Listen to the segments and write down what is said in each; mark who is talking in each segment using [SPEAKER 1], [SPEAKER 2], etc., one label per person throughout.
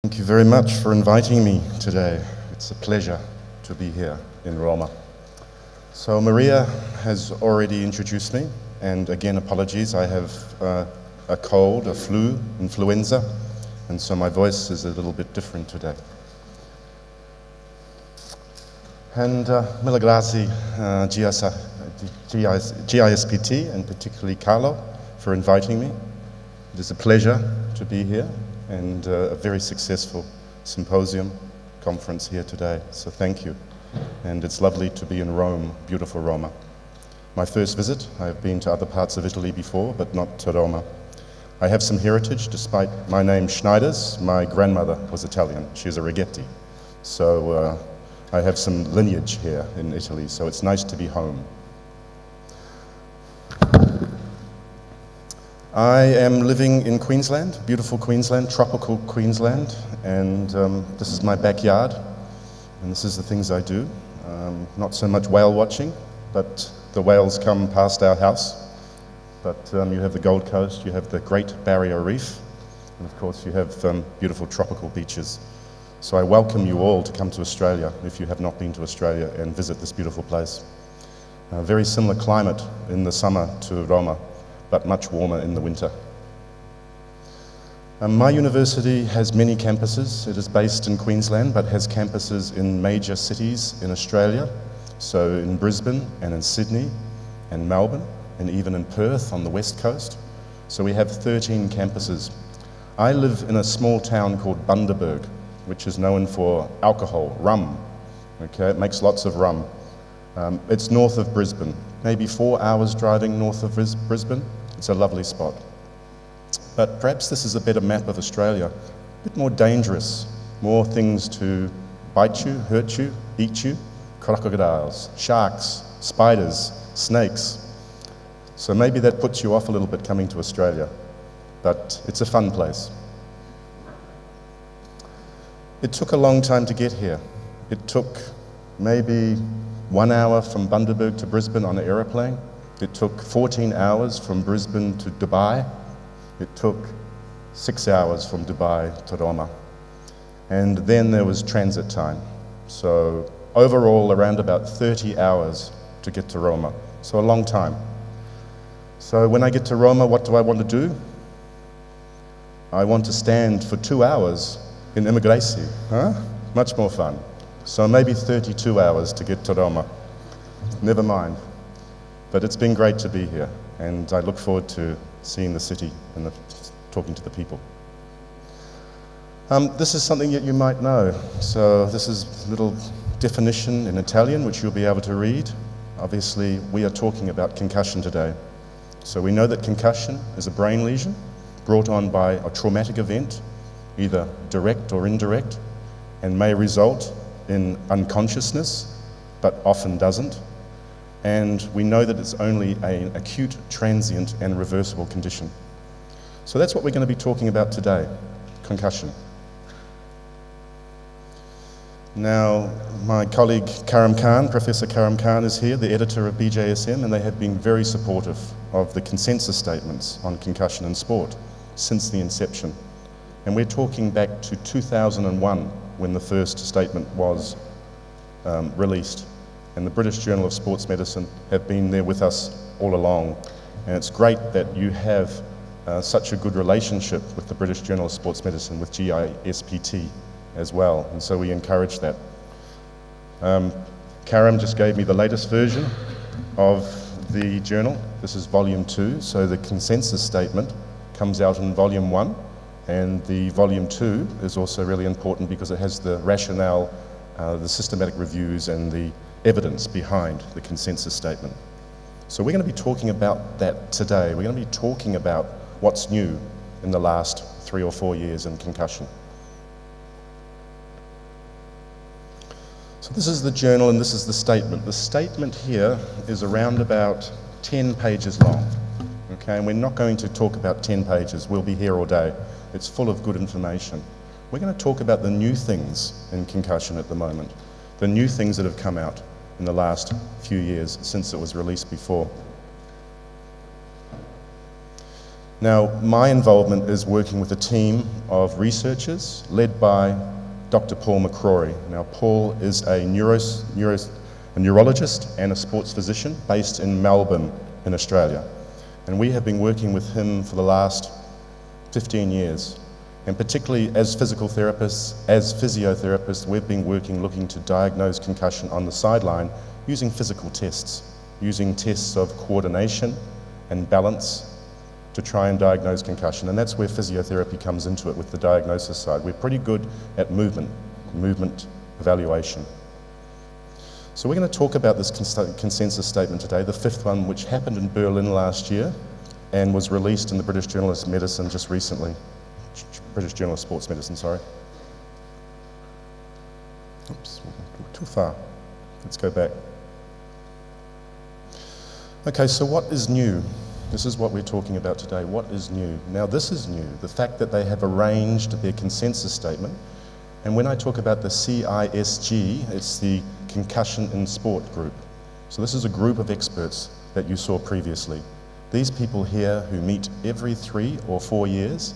[SPEAKER 1] Thank you very much for inviting me today. It's a pleasure to be here in Roma. So Maria has already introduced me, and again apologies, I have a cold, a flu, influenza, and so my voice is a little bit different today. And mille grazie GISPT, and particularly Carlo, for inviting me. It is a pleasure to be here, and a very successful symposium conference here today, so thank you. And it's lovely to be in Rome, beautiful Roma. My first visit, I've been to other parts of Italy before, but not to Roma. I have some heritage, despite my name Schneider's. My grandmother was Italian, she's a Righetti. So I have some lineage here in Italy, so it's nice to be home. I am living in Queensland, beautiful Queensland, tropical Queensland, and this is my backyard, and this is the things I do. Not so much whale watching, but the whales come past our house. But you have the Gold Coast, you have the Great Barrier Reef, and of course you have beautiful tropical beaches. So I welcome you all to come to Australia, if you have not been to Australia, and visit this beautiful place. Very similar climate in the summer to Roma, but much warmer in the winter. My university has many campuses. It is based in Queensland, but has campuses in major cities in Australia, so in Brisbane and in Sydney and Melbourne, and even in Perth on the west coast. So we have 13 campuses. I live in a small town called Bundaberg, which is known for alcohol, rum. Okay, it makes lots of rum. It's north of Brisbane, maybe 4 hours driving north of Brisbane. It's a lovely spot. But perhaps this is a better map of Australia, a bit more dangerous, more things to bite you, hurt you, eat you, crocodiles, sharks, spiders, snakes. So maybe that puts you off a little bit coming to Australia, but it's a fun place. It took a long time to get here. It took maybe 1 hour from Bundaberg to Brisbane on an aeroplane. It took 14 hours from Brisbane to Dubai. It took 6 hours from Dubai to Roma. And then there was transit time. So overall, around about 30 hours to get to Roma. So a long time. So when I get to Roma, what do I want to do? I want to stand for 2 hours in immigration, huh? Much more fun. So maybe 32 hours to get to Roma. Never mind. But it's been great to be here, and I look forward to seeing the city and talking to the people. This is something that you might know. So this is a little definition in Italian, which you'll be able to read. Obviously, we are talking about concussion today. So we know that concussion is a brain lesion brought on by a traumatic event, either direct or indirect, and may result in unconsciousness, but often doesn't. And we know that it's only an acute, transient, and reversible condition. So that's what we're going to be talking about today, concussion. Now, my colleague Karam Khan, Professor Karam Khan, is here, the editor of BJSM, and they have been very supportive of the consensus statements on concussion in sport since the inception. And we're talking back to 2001 when the first statement was released. And the British Journal of Sports Medicine have been there with us all along. And it's great that you have such a good relationship with the British Journal of Sports Medicine, with GISPT as well. And so we encourage that. Karam just gave me the latest version of the journal. This is volume 2. So the consensus statement comes out in volume 1. And the volume 2 is also really important because it has the rationale, the systematic reviews, and the evidence behind the consensus statement. So we're going to be talking about that today. We're going to be talking about what's new in the last 3 or 4 years in concussion. So this is the journal and this is the statement. The statement here is around about 10 pages long. Okay, and we're not going to talk about 10 pages. We'll be here all day. It's full of good information. We're going to talk about the new things in concussion at the moment, the new things that have come out in the last few years since it was released before. Now, my involvement is working with a team of researchers led by Dr. Paul McCrory. Now, Paul is a neurologist and a sports physician based in Melbourne in Australia. And we have been working with him for the last 15 years. And particularly as physical therapists, as physiotherapists, we've been looking to diagnose concussion on the sideline using physical tests, using tests of coordination and balance to try and diagnose concussion. And that's where physiotherapy comes into it with the diagnosis side. We're pretty good at movement evaluation. So we're going to talk about this consensus statement today, the fifth one, which happened in Berlin last year and was released in the British Journal of Medicine just recently. British Journal of Sports Medicine, sorry. Oops, too far. Let's go back. Okay, so what is new? This is what we're talking about today. What is new? Now, this is new, the fact that they have arranged their consensus statement. And when I talk about the CISG, it's the Concussion in Sport group. So this is a group of experts that you saw previously. These people here who meet every 3 or 4 years,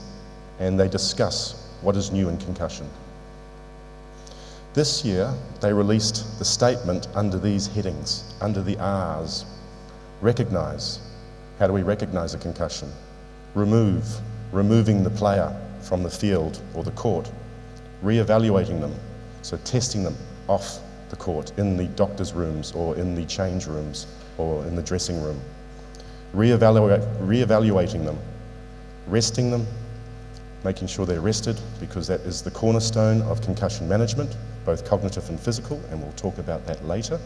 [SPEAKER 1] and they discuss what is new in concussion. This year, they released the statement under these headings, under the R's. Recognize. How do we recognize a concussion? Removing the player from the field or the court. Reevaluating them, so testing them off the court, in the doctor's rooms or in the change rooms or in the dressing room. Reevaluating them, resting them, making sure they're rested, because that is the cornerstone of concussion management, both cognitive and physical, and we'll talk about that later.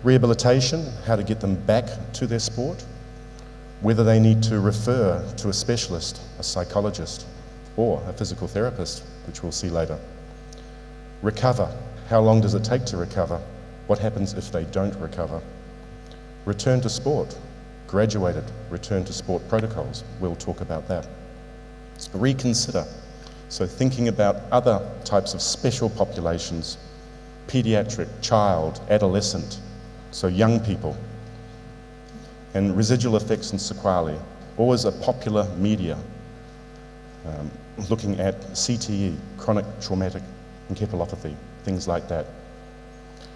[SPEAKER 1] Rehabilitation, how to get them back to their sport, whether they need to refer to a specialist, a psychologist, or a physical therapist, which we'll see later. Recover, how long does it take to recover? What happens if they don't recover? Return to sport, graduated return to sport protocols, we'll talk about that. Reconsider, so thinking about other types of special populations, pediatric, child, adolescent, so young people. And residual effects and sequelae, always a popular media, looking at CTE, chronic traumatic encephalopathy, things like that.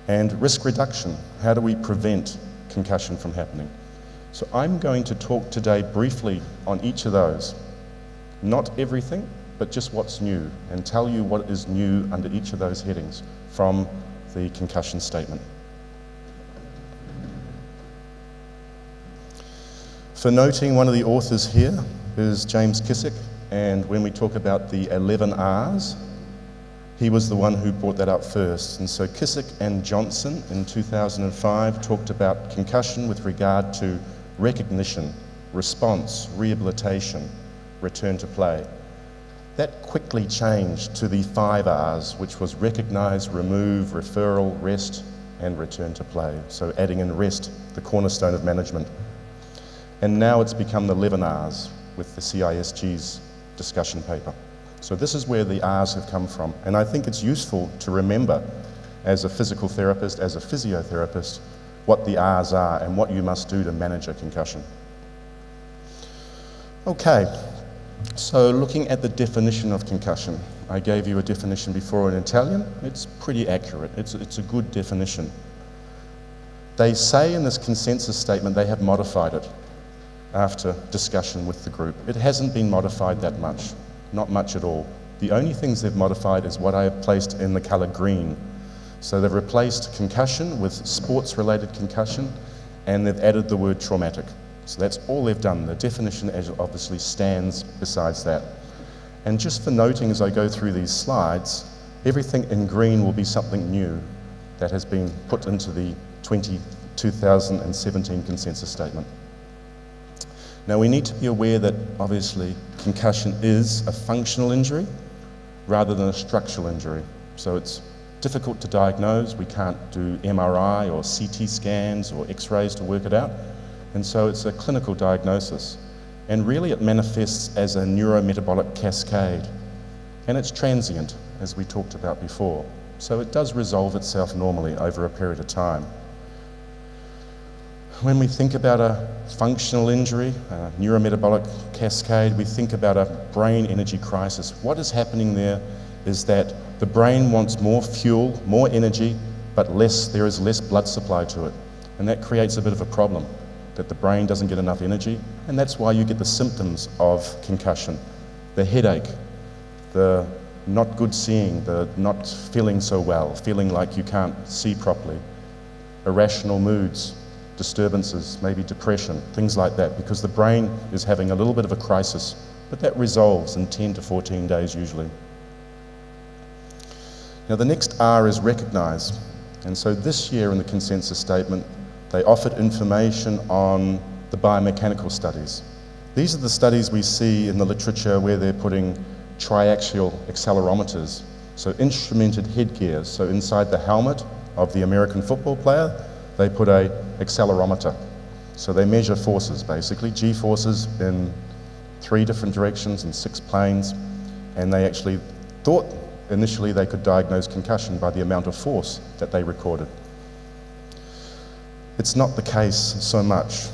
[SPEAKER 1] And risk reduction, how do we prevent concussion from happening? So I'm going to talk today briefly on each of those. Not everything, but just what's new, and tell you what is new under each of those headings from the concussion statement. For noting, one of the authors here is James Kissick, and when we talk about the 11 R's, he was the one who brought that up first. And so Kissick and Johnson in 2005 talked about concussion with regard to recognition, response, rehabilitation, return to play. That quickly changed to the 5 R's, which was recognize, remove, referral, rest, and return to play. So adding in rest, the cornerstone of management. And now it's become the 11 R's with the CISG's discussion paper. So this is where the R's have come from. And I think it's useful to remember, as a physical therapist, as a physiotherapist, what the R's are and what you must do to manage a concussion. Okay. So looking at the definition of concussion, I gave you a definition before in Italian. It's pretty accurate. It's a good definition. They say in this consensus statement they have modified it after discussion with the group. It hasn't been modified that much, not much at all. The only things they've modified is what I have placed in the colour green. So they've replaced concussion with sports-related concussion, and they've added the word traumatic. So that's all they've done. The definition obviously stands besides that. And just for noting as I go through these slides, everything in green will be something new that has been put into the 2017 consensus statement. Now we need to be aware that obviously concussion is a functional injury rather than a structural injury. So it's difficult to diagnose. We can't do MRI or CT scans or X-rays to work it out. And so it's a clinical diagnosis. And really it manifests as a neurometabolic cascade. And it's transient, as we talked about before. So it does resolve itself normally over a period of time. When we think about a functional injury, a neurometabolic cascade, we think about a brain energy crisis. What is happening there is that the brain wants more fuel, more energy, but there is less blood supply to it. And that creates a bit of a problem, that the brain doesn't get enough energy, and that's why you get the symptoms of concussion. The headache, the not good seeing, the not feeling so well, feeling like you can't see properly, irrational moods, disturbances, maybe depression, things like that, because the brain is having a little bit of a crisis, but that resolves in 10 to 14 days usually. Now the next R is recognise, and so this year in the consensus statement they offered information on the biomechanical studies. These are the studies we see in the literature where they're putting triaxial accelerometers, so instrumented headgear. So inside the helmet of the American football player, they put a accelerometer. So they measure forces, basically, G-forces in 3 different directions in 6 planes, and they actually thought initially they could diagnose concussion by the amount of force that they recorded. It's not the case so much.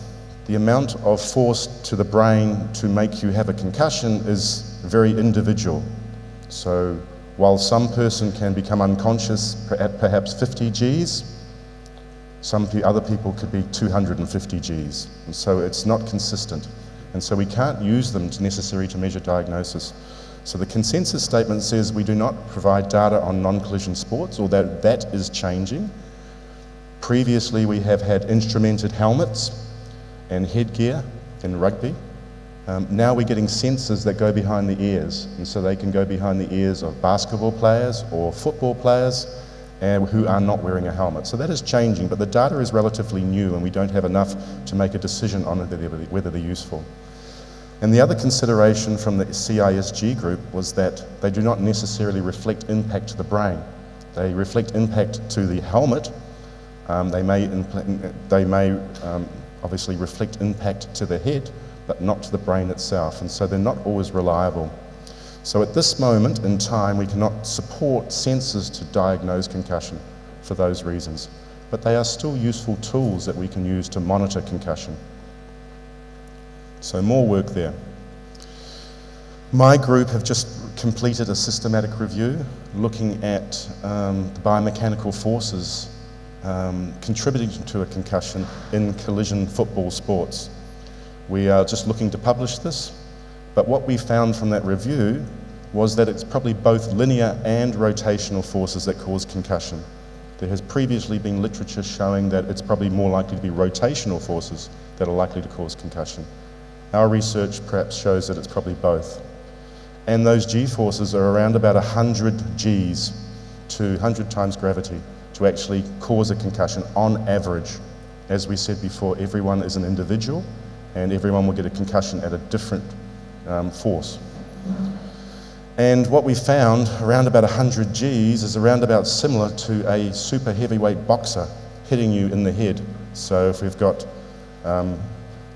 [SPEAKER 1] The amount of force to the brain to make you have a concussion is very individual. So while some person can become unconscious at perhaps 50 Gs, other people could be 250 Gs. And so it's not consistent. And so we can't use them necessarily to measure diagnosis. So the consensus statement says we do not provide data on non-collision sports, although that is changing. Previously, we have had instrumented helmets and headgear in rugby. Now we're getting sensors that go behind the ears, and so they can go behind the ears of basketball players or football players who are not wearing a helmet. So that is changing, but the data is relatively new, and we don't have enough to make a decision on whether they're useful. And the other consideration from the CISG group was that they do not necessarily reflect impact to the brain. They reflect impact to the helmet. They may obviously reflect impact to the head, but not to the brain itself, and so they're not always reliable. So at this moment in time, we cannot support sensors to diagnose concussion for those reasons, but they are still useful tools that we can use to monitor concussion. So more work there. My group have just completed a systematic review looking at the biomechanical forces contributing to a concussion in collision football sports. We are just looking to publish this, but what we found from that review was that it's probably both linear and rotational forces that cause concussion. There has previously been literature showing that it's probably more likely to be rotational forces that are likely to cause concussion. Our research perhaps shows that it's probably both. And those G-forces are around about 100 Gs to 100 times gravity to actually cause a concussion on average. As we said before, everyone is an individual and everyone will get a concussion at a different force. And what we found, around about 100 Gs, is around about similar to a super heavyweight boxer hitting you in the head. So if we've got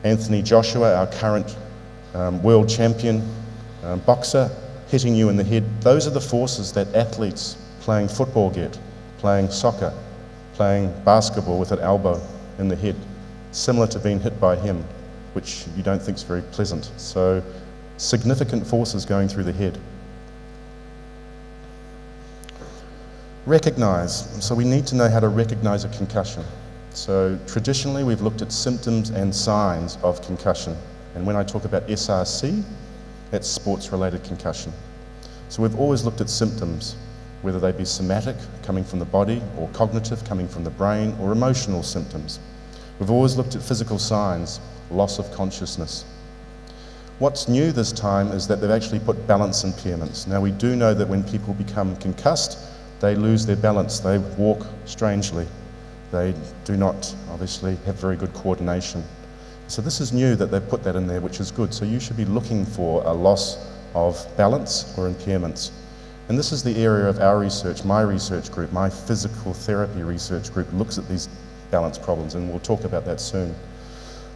[SPEAKER 1] Anthony Joshua, our current world champion boxer, hitting you in the head, those are the forces that athletes playing football get, playing soccer, playing basketball with an elbow in the head, similar to being hit by him, which you don't think is very pleasant. So significant forces going through the head. Recognise. So we need to know how to recognise a concussion. So traditionally we've looked at symptoms and signs of concussion. And when I talk about SRC, that's sports-related concussion. So we've always looked at symptoms, whether they be somatic, coming from the body, or cognitive, coming from the brain, or emotional symptoms. We've always looked at physical signs, loss of consciousness. What's new this time is that they've actually put balance impairments. Now we do know that when people become concussed, they lose their balance, they walk strangely. They do not, obviously, have very good coordination. So this is new that they've put that in there, which is good. So you should be looking for a loss of balance or impairments. And this is the area of our research, my research group, my physical therapy research group looks at these balance problems, and we'll talk about that soon.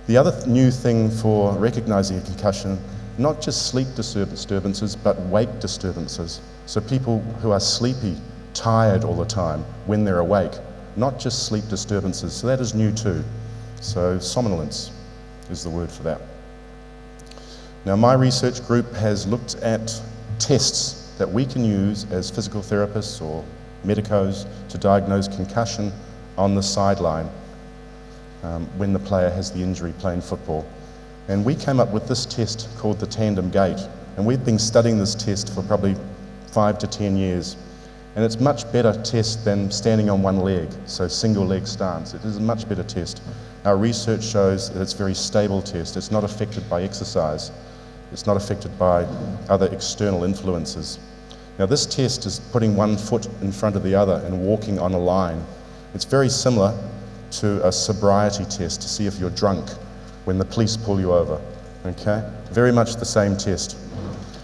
[SPEAKER 1] The other new thing for recognising a concussion, not just sleep disturbances, but wake disturbances. So people who are sleepy, tired all the time when they're awake, not just sleep disturbances. So that is new too. So somnolence is the word for that. Now, my research group has looked at tests that we can use as physical therapists or medicos to diagnose concussion on the sideline when the player has the injury playing football. And we came up with this test called the tandem gait. And we've been studying this test for probably 5 to 10 years. And it's a much better test than standing on one leg, so single leg stance. It is a much better test. Our research shows that it's a very stable test. It's not affected by exercise. It's not affected by other external influences. Now, this test is putting one foot in front of the other and walking on a line. It's very similar to a sobriety test to see if you're drunk when the police pull you over, okay? Very much the same test.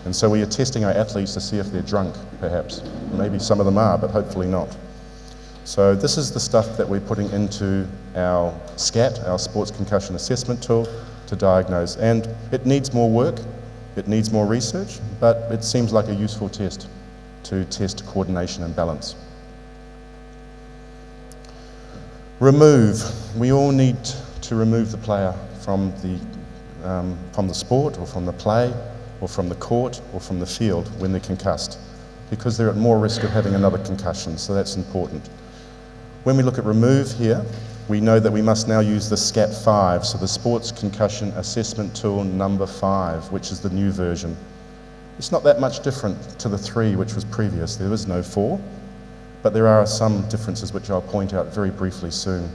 [SPEAKER 1] And so we are testing our athletes to see if they're drunk, perhaps. Maybe some of them are, but hopefully not. So this is the stuff that we're putting into our SCAT, our Sports Concussion Assessment Tool, to diagnose. And it needs more work, it needs more research, but it seems like a useful test to test coordination and balance. Remove. We all need to remove the player from the sport or from the play or from the court or from the field when they're concussed, because they're at more risk of having another concussion, so that's important. When we look at remove here, we know that we must now use the SCAT-5, so the Sports Concussion Assessment Tool number 5, which is the new version. It's not that much different to the 3 which was previous. There was no 4, but there are some differences which I'll point out very briefly soon.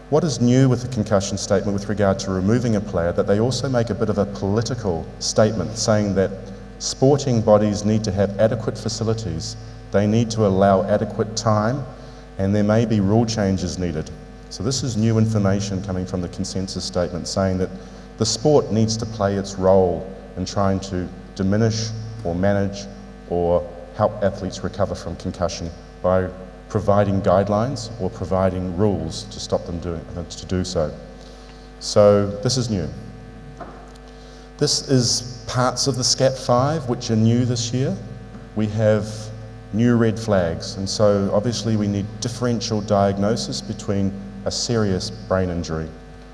[SPEAKER 1] What is new with the concussion statement with regard to removing a player, that they also make a bit of a political statement saying that sporting bodies need to have adequate facilities, they need to allow adequate time, and there may be rule changes needed. So this is new information coming from the consensus statement saying that the sport needs to play its role in trying to diminish or manage or help athletes recover from concussion by providing guidelines or providing rules to stop them to do so. So this is new. This is parts of the SCAT-5 which are new this year. We have new red flags, and so obviously we need differential diagnosis between a serious brain injury,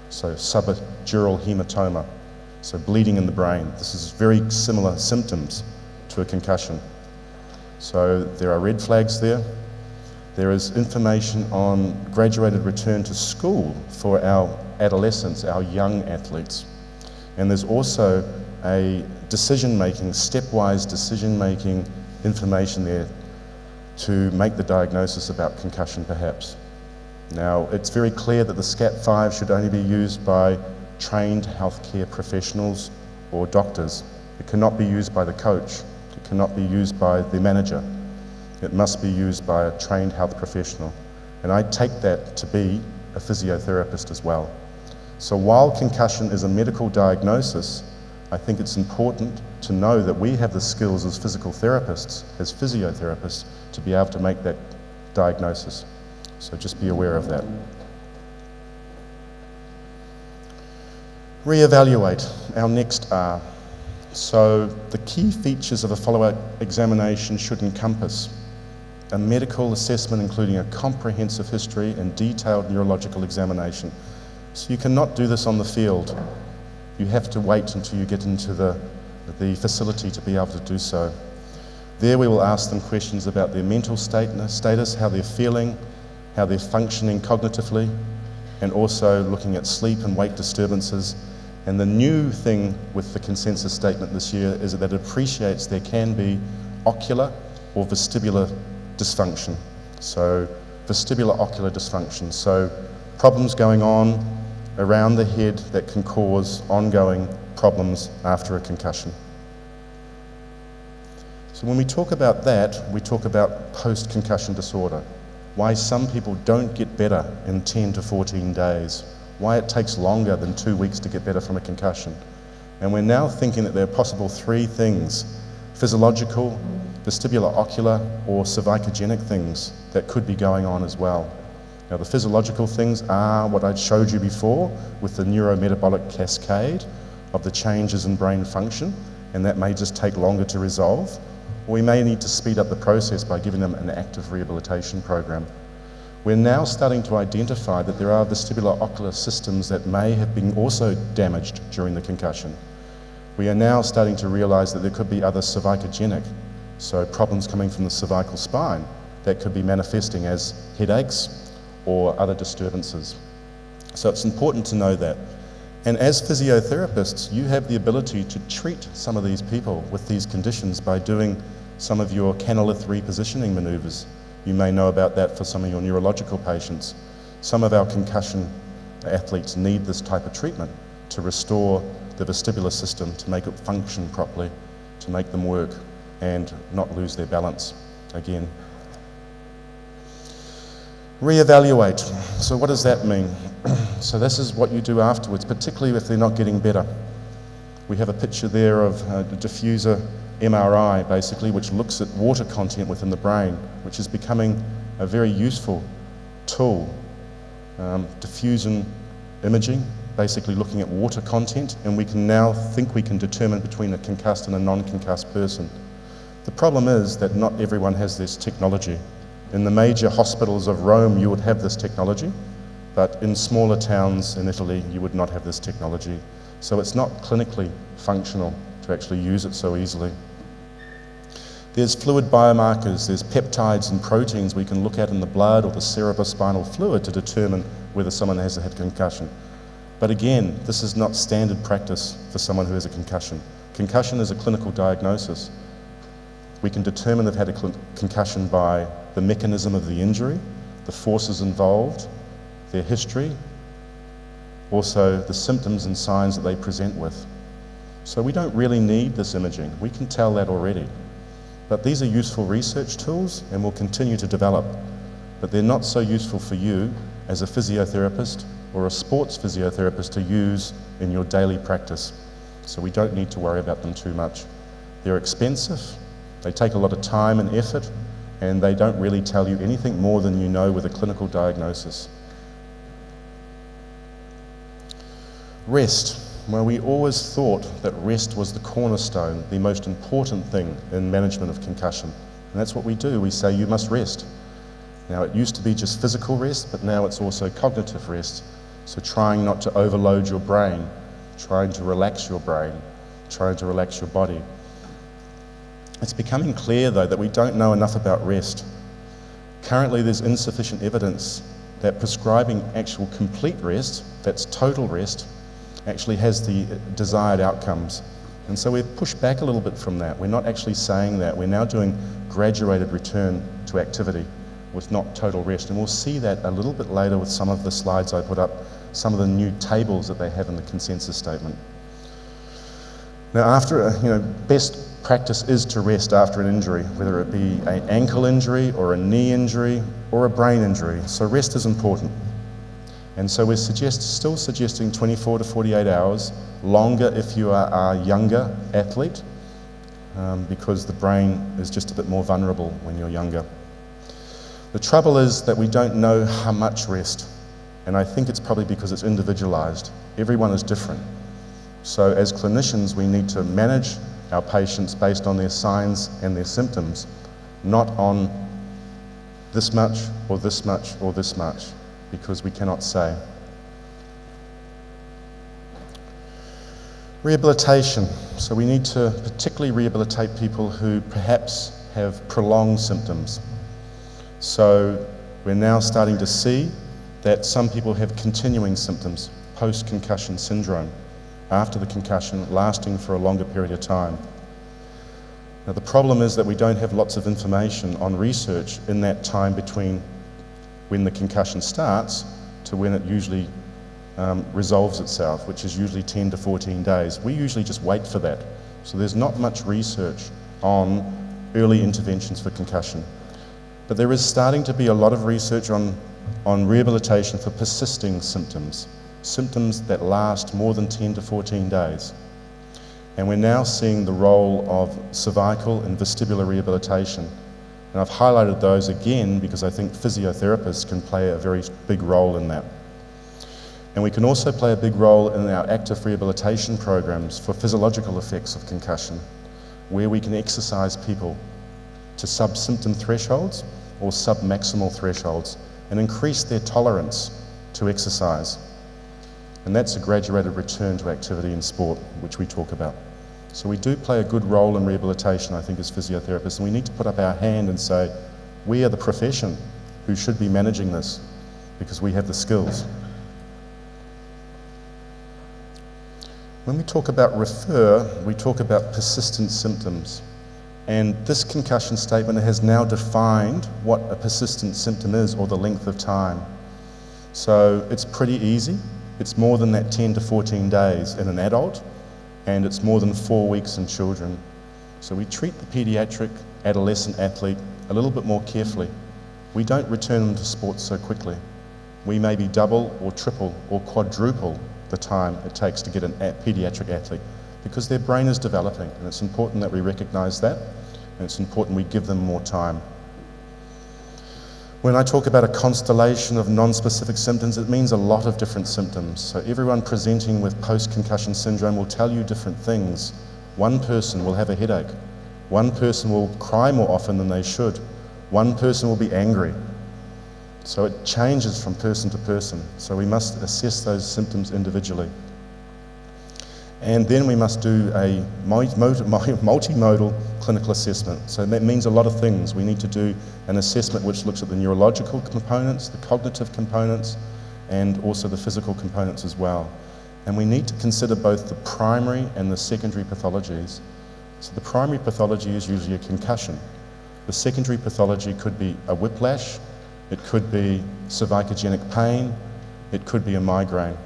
[SPEAKER 1] so subdural hematoma, so bleeding in the brain. This is very similar symptoms to a concussion. So there are red flags there. There is information on graduated return to school for our adolescents, our young athletes. And there's also a decision-making, stepwise decision-making information there to make the diagnosis about concussion perhaps. Now, it's very clear that the SCAT-5 should only be used by trained healthcare professionals or doctors. It cannot be used by the coach. It cannot be used by the manager. It must be used by a trained health professional. And I take that to be a physiotherapist as well. So while concussion is a medical diagnosis, I think it's important to know that we have the skills as physical therapists, as physiotherapists, to be able to make that diagnosis. So just be aware of that. Reevaluate, our next R. So the key features of a follow-up examination should encompass a medical assessment including a comprehensive history and detailed neurological examination. So you cannot do this on the field. You have to wait until you get into the facility to be able to do so. There we will ask them questions about their mental status, how they're feeling, how they're functioning cognitively, and also looking at sleep and weight disturbances. And the new thing with the consensus statement this year is that it appreciates there can be ocular or vestibular dysfunction. So vestibular ocular dysfunction. So problems going on around the head that can cause ongoing problems after a concussion. So when we talk about that, we talk about post-concussion disorder. Why some people don't get better in 10 to 14 days. Why it takes longer than 2 weeks to get better from a concussion. And we're now thinking that there are possible 3 things: physiological, vestibular ocular, or cervicogenic things that could be going on as well. Now the physiological things are what I showed you before with the neurometabolic cascade of the changes in brain function, and that may just take longer to resolve. Or we may need to speed up the process by giving them an active rehabilitation program. We're now starting to identify that there are vestibular ocular systems that may have been also damaged during the concussion. We are now starting to realize that there could be other cervicogenic, so problems coming from the cervical spine that could be manifesting as headaches or other disturbances. So it's important to know that. And as physiotherapists, you have the ability to treat some of these people with these conditions by doing some of your canalith repositioning maneuvers. You may know about that for some of your neurological patients. Some of our concussion athletes need this type of treatment to restore the vestibular system, to make it function properly, to make them work and not lose their balance again. Reevaluate. So what does that mean? So this is what you do afterwards, particularly if they're not getting better. We have a picture there of a diffuser MRI, basically, which looks at water content within the brain, which is becoming a very useful tool. Diffusion imaging, basically looking at water content, and we can now think we can determine between a concussed and a non-concussed person. The problem is that not everyone has this technology. In the major hospitals of Rome, you would have this technology, but in smaller towns in Italy, you would not have this technology. So it's not clinically functional to actually use it so easily. There's fluid biomarkers, there's peptides and proteins we can look at in the blood or the cerebrospinal fluid to determine whether someone has had concussion. But again, this is not standard practice for someone who has a concussion. Concussion is a clinical diagnosis. We can determine they've had a concussion by the mechanism of the injury, the forces involved, their history, also the symptoms and signs that they present with. So we don't really need this imaging. We can tell that already. But these are useful research tools and will continue to develop. But they're not so useful for you as a physiotherapist or a sports physiotherapist to use in your daily practice. So we don't need to worry about them too much. They're expensive, they take a lot of time and effort, and they don't really tell you anything more than you know with a clinical diagnosis. Rest. Well, we always thought that rest was the cornerstone, the most important thing in management of concussion. And that's what we do. We say you must rest. Now, it used to be just physical rest, but now it's also cognitive rest. So trying not to overload your brain, trying to relax your brain, trying to relax your body. It's becoming clear, though, that we don't know enough about rest. Currently, there's insufficient evidence that prescribing actual complete rest, that's total rest, actually has the desired outcomes. And so we've pushed back a little bit from that. We're not actually saying that. We're now doing graduated return to activity with not total rest. And we'll see that a little bit later with some of the slides I put up, some of the new tables that they have in the consensus statement. Now, after, best practice is to rest after an injury, whether it be an ankle injury or a knee injury or a brain injury. So rest is important. And so we're still suggesting 24 to 48 hours, longer if you are a younger athlete, because the brain is just a bit more vulnerable when you're younger. The trouble is that we don't know how much rest, and I think it's probably because it's individualized. Everyone is different. So as clinicians, we need to manage our patients based on their signs and their symptoms, not on this much or this much or this much, because we cannot say. Rehabilitation. So we need to particularly rehabilitate people who perhaps have prolonged symptoms. So we're now starting to see that some people have continuing symptoms, post-concussion syndrome, after the concussion, lasting for a longer period of time. Now the problem is that we don't have lots of information on research in that time between when the concussion starts to when it usually resolves itself, which is usually 10 to 14 days. We usually just wait for that. So there's not much research on early interventions for concussion. But there is starting to be a lot of research on rehabilitation for persisting symptoms, symptoms that last more than 10 to 14 days. And we're now seeing the role of cervical and vestibular rehabilitation. And I've highlighted those again because I think physiotherapists can play a very big role in that. And we can also play a big role in our active rehabilitation programs for physiological effects of concussion, where we can exercise people to sub-symptom thresholds or sub-maximal thresholds and increase their tolerance to exercise. And that's a graduated return to activity in sport, which we talk about. So we do play a good role in rehabilitation, I think, as physiotherapists, and we need to put up our hand and say, we are the profession who should be managing this because we have the skills. When we talk about refer, we talk about persistent symptoms. And this concussion statement has now defined what a persistent symptom is, or the length of time. So it's pretty easy. It's more than that 10 to 14 days in an adult, and it's more than 4 weeks in children. So we treat the pediatric adolescent athlete a little bit more carefully. We don't return them to sports so quickly. We maybe double or triple or quadruple the time it takes to get a pediatric athlete, because their brain is developing, and it's important that we recognise that, and it's important we give them more time. When I talk about a constellation of non-specific symptoms, it means a lot of different symptoms. So everyone presenting with post-concussion syndrome will tell you different things. One person will have a headache. One person will cry more often than they should. One person will be angry. So it changes from person to person. So we must assess those symptoms individually. And then we must do a multimodal clinical assessment. So that means a lot of things. We need to do an assessment which looks at the neurological components, the cognitive components, and also the physical components as well. And we need to consider both the primary and the secondary pathologies. So the primary pathology is usually a concussion. The secondary pathology could be a whiplash, it could be cervicogenic pain, it could be a migraine.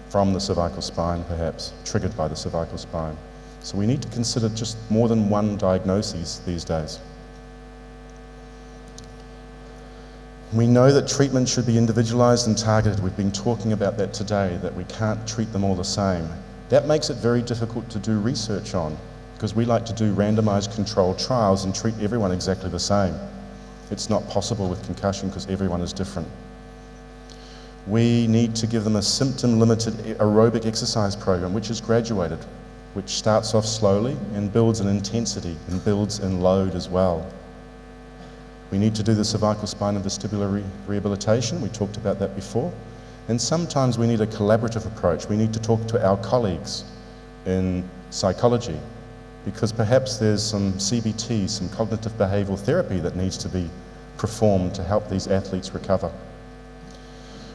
[SPEAKER 1] From the cervical spine, perhaps, triggered by the cervical spine. So we need to consider just more than one diagnosis these days. We know that treatment should be individualised and targeted. We've been talking about that today, that we can't treat them all the same. That makes it very difficult to do research on, because we like to do randomised controlled trials and treat everyone exactly the same. It's not possible with concussion because everyone is different. We need to give them a symptom-limited aerobic exercise program, which is graduated, which starts off slowly and builds in intensity and builds in load as well. We need to do the cervical spine and vestibular rehabilitation. We talked about that before. And sometimes we need a collaborative approach. We need to talk to our colleagues in psychology, because perhaps there's some CBT, some cognitive behavioural therapy that needs to be performed to help these athletes recover.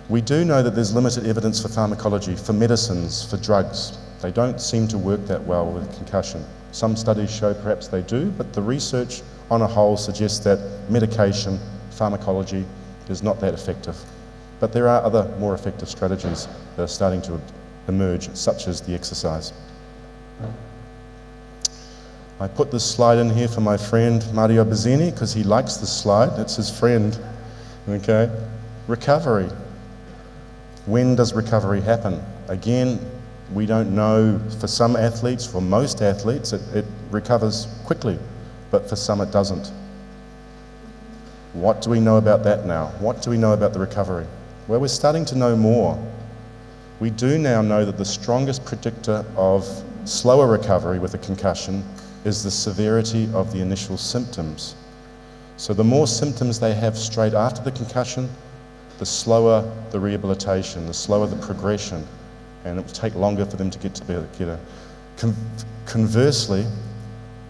[SPEAKER 1] We do know that there's limited evidence for pharmacology, for medicines, for drugs. They don't seem to work that well with concussion. Some studies show perhaps they do, but the research on a whole suggests that medication, pharmacology is not that effective. But there are other more effective strategies that are starting to emerge, such as the exercise. I put this slide in here for my friend Mario Bazzini because he likes this slide. It's his friend. Okay. Recovery. When does recovery happen? Again, we don't know. For some athletes, for most athletes, it recovers quickly, but for some it doesn't. What do we know about that now? What do we know about the recovery? Well, we're starting to know more. We do now know that the strongest predictor of slower recovery with a concussion is the severity of the initial symptoms. So the more symptoms they have straight after the concussion, the slower the rehabilitation, the slower the progression, and it will take longer for them to get better. Conversely,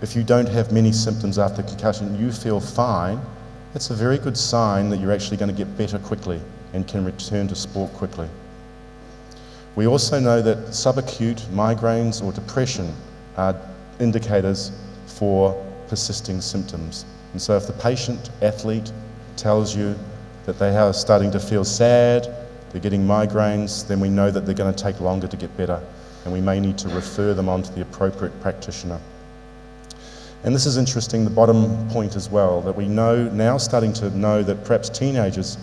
[SPEAKER 1] if you don't have many symptoms after concussion, you feel fine, it's a very good sign that you're actually going to get better quickly and can return to sport quickly. We also know that subacute migraines or depression are indicators for persisting symptoms. And so if the patient athlete tells you that they are starting to feel sad, they're getting migraines, then we know that they're going to take longer to get better, and we may need to refer them on to the appropriate practitioner. And this is interesting, the bottom point as well, that we know now, starting to know that perhaps teenagers,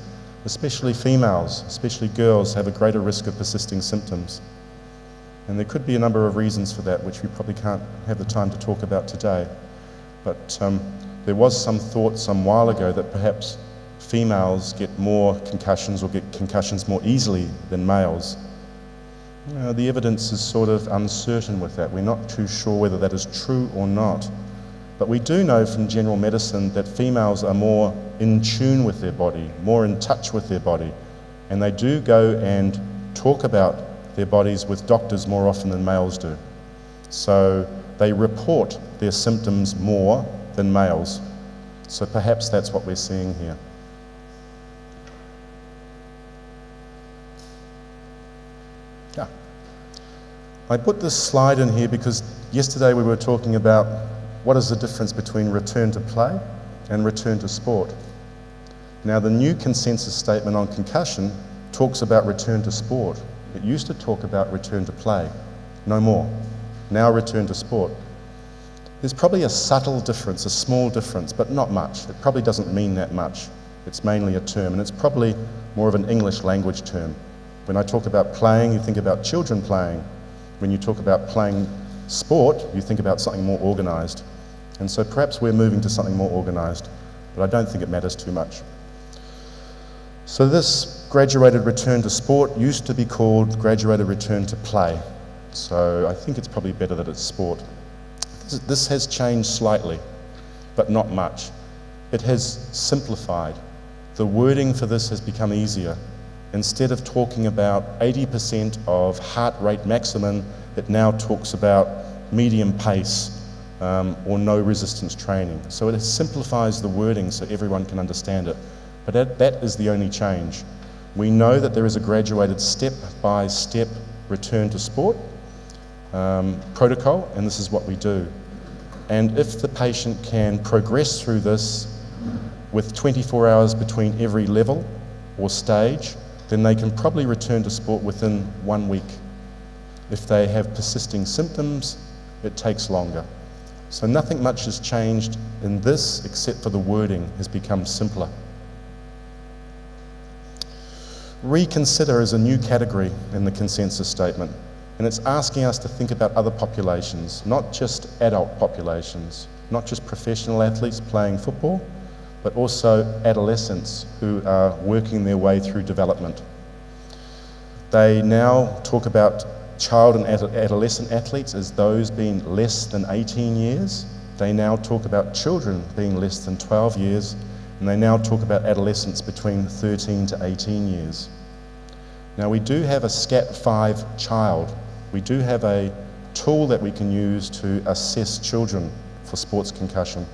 [SPEAKER 1] especially females, especially girls, have a greater risk of persisting symptoms. And there could be a number of reasons for that, which we probably can't have the time to talk about today. But there was some thought some while ago that perhaps females get more concussions or get concussions more easily than males. The evidence is sort of uncertain with that. We're not too sure whether that is true or not. But we do know from general medicine that females are more in tune with their body, more in touch with their body. And they do go and talk about their bodies with doctors more often than males do. So they report their symptoms more than males. So perhaps that's what we're seeing here. Yeah. I put this slide in here because yesterday we were talking about what is the difference between return to play and return to sport. Now, the new consensus statement on concussion talks about return to sport. It used to talk about return to play, no more. Now return to sport. There's probably a subtle difference, a small difference, but not much. It probably doesn't mean that much. It's mainly a term, and it's probably more of an English language term. When I talk about playing, you think about children playing. When you talk about playing sport, you think about something more organised. And so perhaps we're moving to something more organised, but I don't think it matters too much. So this graduated return to sport used to be called graduated return to play. So I think it's probably better that it's sport. This has changed slightly, but not much. It has simplified. The wording for this has become easier. Instead of talking about 80% of heart rate maximum, it now talks about medium pace or no resistance training. So it simplifies the wording so everyone can understand it. But that is the only change. We know that there is a graduated step-by-step return to sport protocol, and this is what we do. And if the patient can progress through this with 24 hours between every level or stage, then they can probably return to sport within 1 week. If they have persisting symptoms, it takes longer. So nothing much has changed in this except for the wording has become simpler. Reconsider is a new category in the consensus statement, and it's asking us to think about other populations, not just adult populations, not just professional athletes playing football, but also adolescents who are working their way through development. They now talk about child and adolescent athletes as those being less than 18 years. They now talk about children being less than 12 years, and they now talk about adolescents between 13 to 18 years. Now we do have a SCAT-5 child. We do have a tool that we can use to assess children for sports concussion.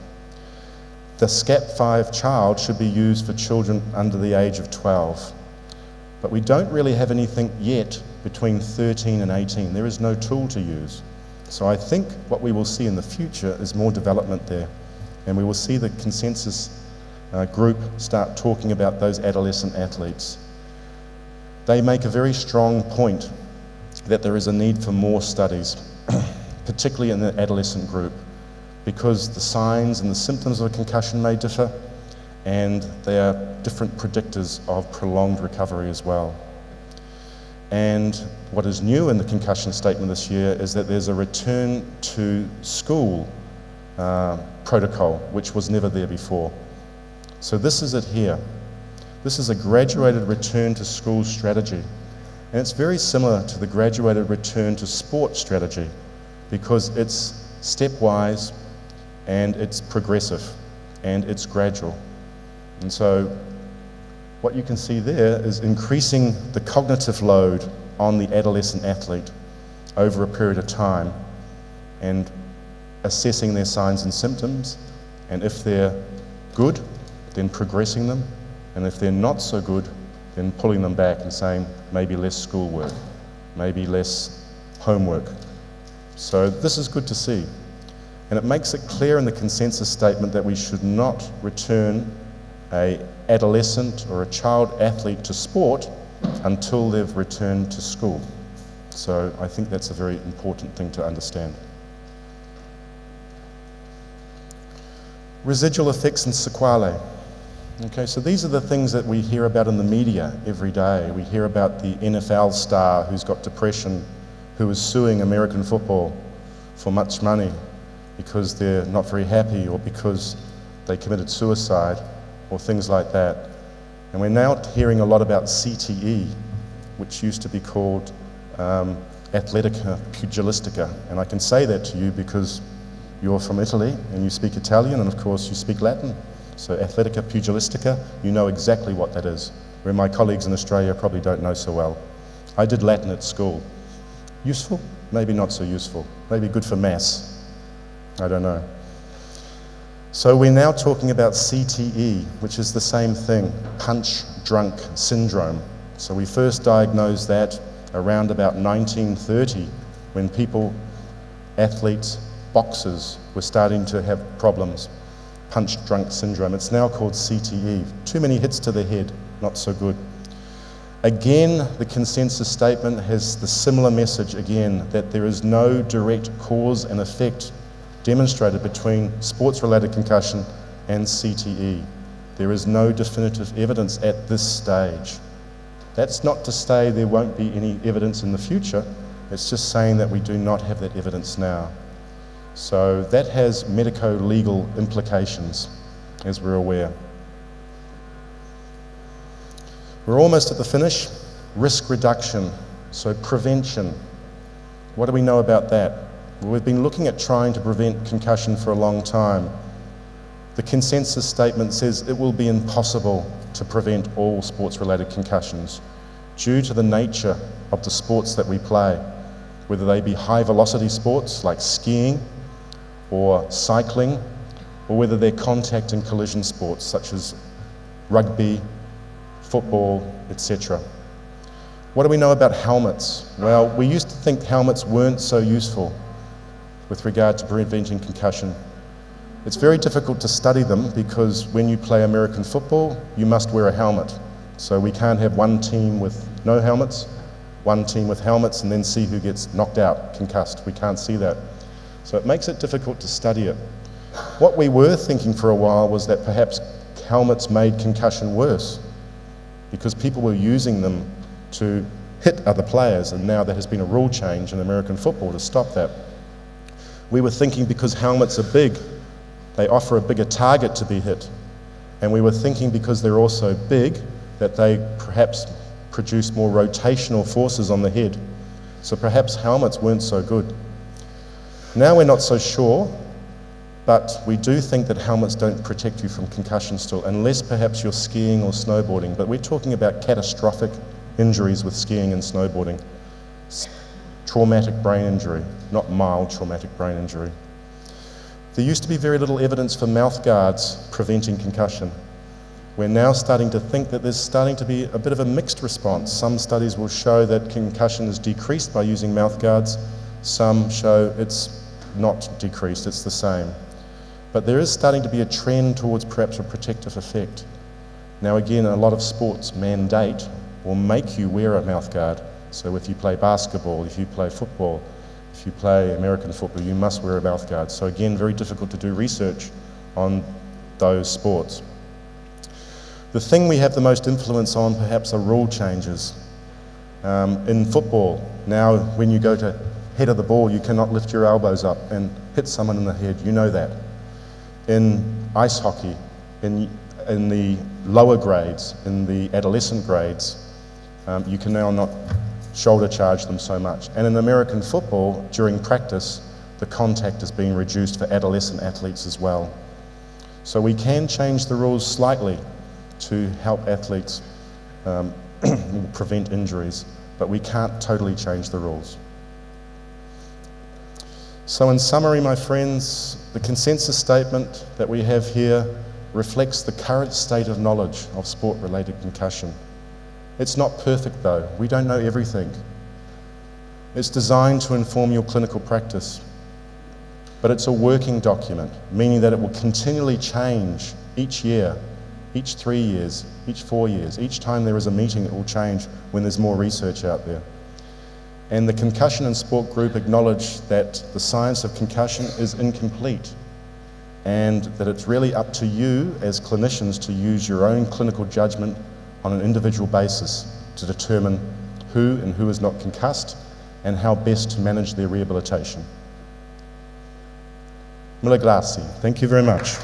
[SPEAKER 1] The SCAT-5 child should be used for children under the age of 12. But we don't really have anything yet between 13 and 18. There is no tool to use. So I think what we will see in the future is more development there. And we will see the consensus group start talking about those adolescent athletes. They make a very strong point that there is a need for more studies, particularly in the adolescent group, because the signs and the symptoms of a concussion may differ, and they are different predictors of prolonged recovery as well. And what is new in the concussion statement this year is that there's a return to school protocol, which was never there before. So this is it here. This is a graduated return to school strategy. And it's very similar to the graduated return to sport strategy because it's stepwise and it's progressive and it's gradual. And so what you can see there is increasing the cognitive load on the adolescent athlete over a period of time and assessing their signs and symptoms, and if they're good, then progressing them, and if they're not so good, then pulling them back and saying maybe less schoolwork, maybe less homework. So this is good to see. And it makes it clear in the consensus statement that we should not return an adolescent or a child athlete to sport until they've returned to school. So I think that's a very important thing to understand. Residual effects and sequelae. Okay, so these are the things that we hear about in the media every day. We hear about the NFL star who's got depression, who is suing American football for much money because they're not very happy or because they committed suicide or things like that. And we're now hearing a lot about CTE, which used to be called Athletica Pugilistica. And I can say that to you because you're from Italy and you speak Italian and of course you speak Latin. So athletica pugilistica, you know exactly what that is, where my colleagues in Australia probably don't know so well. I did Latin at school. Useful? Maybe not so useful. Maybe good for maths. I don't know. So we're now talking about CTE, which is the same thing, punch-drunk syndrome. So we first diagnosed that around about 1930, when people, athletes, boxers, were starting to have problems. Punch-drunk syndrome. It's now called CTE. Too many hits to the head, not so good. Again, the consensus statement has the similar message again, that there is no direct cause and effect demonstrated between sports-related concussion and CTE. There is no definitive evidence at this stage. That's not to say there won't be any evidence in the future, it's just saying that we do not have that evidence now. So that has medico-legal implications, as we're aware. We're almost at the finish. Risk reduction, so prevention. What do we know about that? Well, we've been looking at trying to prevent concussion for a long time. The consensus statement says it will be impossible to prevent all sports-related concussions due to the nature of the sports that we play, whether they be high-velocity sports like skiing or cycling, or whether they're contact and collision sports such as rugby, football, etc. What do we know about helmets? Well, we used to think helmets weren't so useful with regard to preventing concussion. It's very difficult to study them because when you play American football, you must wear a helmet. So we can't have one team with no helmets, one team with helmets, and then see who gets knocked out, concussed. We can't see that. So it makes it difficult to study it. What we were thinking for a while was that perhaps helmets made concussion worse because people were using them to hit other players, and now there has been a rule change in American football to stop that. We were thinking because helmets are big, they offer a bigger target to be hit. And we were thinking because they're also big, that they perhaps produce more rotational forces on the head. So perhaps helmets weren't so good. Now we're not so sure, but we do think that helmets don't protect you from concussion still, unless perhaps you're skiing or snowboarding. But we're talking about catastrophic injuries with skiing and snowboarding. Traumatic brain injury, not mild traumatic brain injury. There used to be very little evidence for mouth guards preventing concussion. We're now starting to think that there's starting to be a bit of a mixed response. Some studies will show that concussion is decreased by using mouth guards. Some show it's not decreased, it's the same. But there is starting to be a trend towards perhaps a protective effect. Now again, a lot of sports mandate or make you wear a mouth guard. So if you play basketball, if you play football, if you play American football, you must wear a mouth guard. So again, very difficult to do research on those sports. The thing we have the most influence on perhaps are rule changes. In football, now when you go to head of the ball, you cannot lift your elbows up and hit someone in the head, you know that. In ice hockey, in the lower grades, in the adolescent grades, you can now not shoulder charge them so much. And in American football, during practice, the contact is being reduced for adolescent athletes as well. So we can change the rules slightly to help athletes prevent injuries, but we can't totally change the rules. So in summary, my friends, the consensus statement that we have here reflects the current state of knowledge of sport-related concussion. It's not perfect though, we don't know everything. It's designed to inform your clinical practice, but it's a working document, meaning that it will continually change each year, each 3 years, each 4 years. Each time there is a meeting, it will change when there's more research out there. And the Concussion and Sport group acknowledge that the science of concussion is incomplete and that it's really up to you as clinicians to use your own clinical judgment on an individual basis to determine who and who is not concussed and how best to manage their rehabilitation. Mille grazie. Thank you very much.